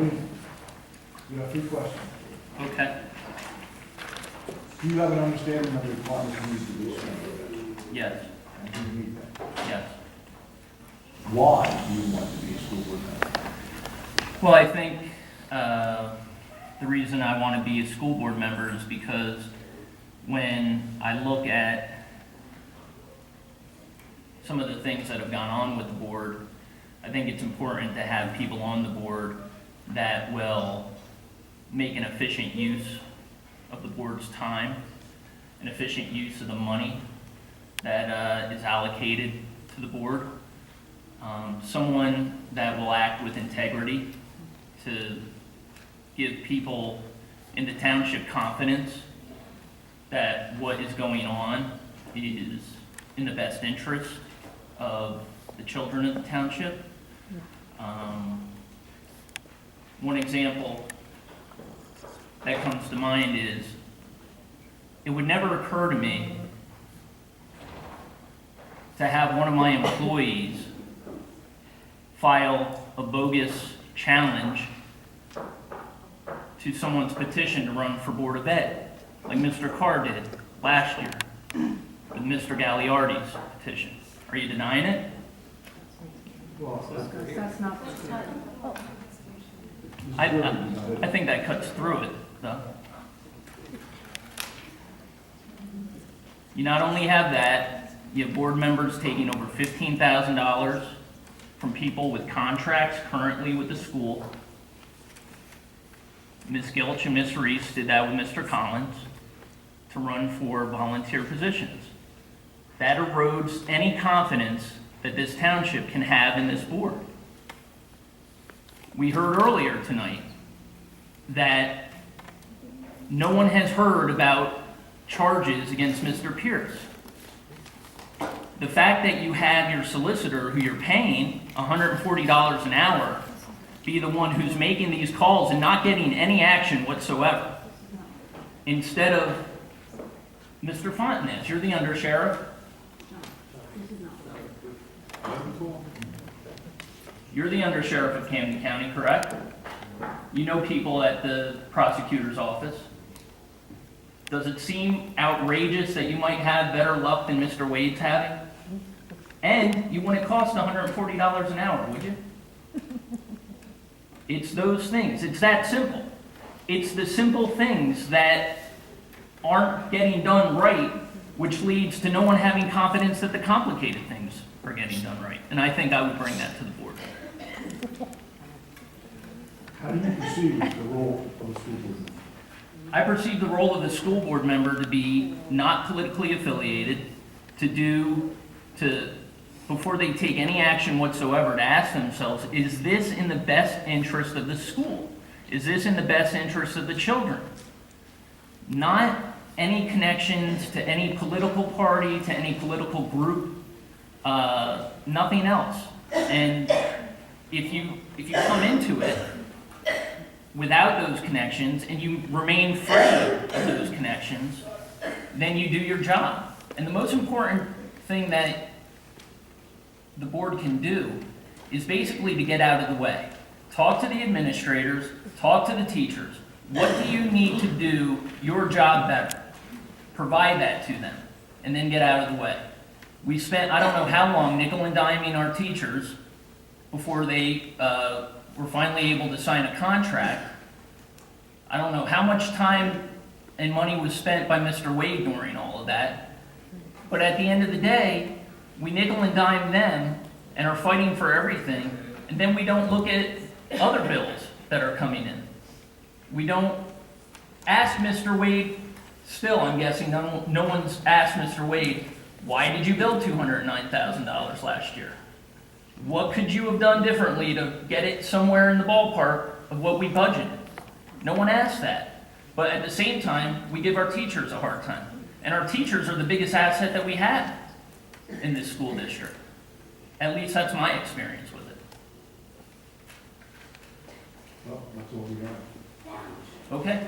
You have 3 questions. Okay, Do you have an understanding of the requirements you need to be a school board member? yes, And do you meet that? yes. Why do you want to be a school board member? Well, I think the reason I want to be a school board member is because when I look at some of the things that have gone on with the board, I think it's important to have people on the board that will make an efficient use of the board's time, an efficient use of the money that is allocated to the board. Someone that will act with integrity to give people in the township confidence that what is going on is in the best interest of the children of the township. One example that comes to mind is, it would never occur to me to have one of my employees file a bogus challenge to someone's petition to run for Board of Ed, like Mr. Carr did last year with Mr. Gagliardi's petition. Are you denying it? That's not. I think that cuts through it, though. You not only have that, you have board members taking over $15,000 from people with contracts currently with the school. Ms. Gilch and Ms. Reese did that with Mr. Collins to run for volunteer positions. That erodes any confidence that this township can have in this board. We heard earlier tonight that no one has heard about charges against Mr. Pierce. The fact that you have your solicitor, who you're paying $140 an hour, be the one who's making these calls and not getting any action whatsoever, instead of Mr. Fontanez, you're the undersheriff. You're the undersheriff of Camden County, correct? You know people at the prosecutor's office. Does it seem outrageous that you might have better luck than Mr. Wade's having? And you wouldn't cost $140 an hour, would you? It's those things. It's that simple. It's the simple things that aren't getting done right, which leads to no one having confidence that the complicated things are getting done right. And I think I would bring that to the board. How do you perceive the role of a school board member? I perceive the role of the school board member to be not politically affiliated, before they take any action whatsoever, to ask themselves, is this in the best interest of the school? Is this in the best interest of the children? Not any connections to any political party, to any political group, nothing else. And if you come into it without those connections and you remain free of those connections, then you do your job. And the most important thing that the board can do is basically to get out of the way. Talk to the administrators, talk to the teachers. What do you need to do your job better? Provide that to them, and then get out of the way. We spent, I don't know how long, nickel and diming our teachers before they were finally able to sign a contract. I don't know how much time and money was spent by Mr. Wade during all of that. But at the end of the day, we nickel and dime them and are fighting for everything, and then we don't look at other bills that are coming in. We don't ask Mr. Wade, still I'm guessing no one's asked Mr. Wade, why did you bill $209,000 last year? What could you have done differently to get it somewhere in the ballpark of what we budgeted? No one asked that. But at the same time, we give our teachers a hard time. And our teachers are the biggest asset that we have in this school district. At least that's my experience with it. Well, that's all we got. Okay?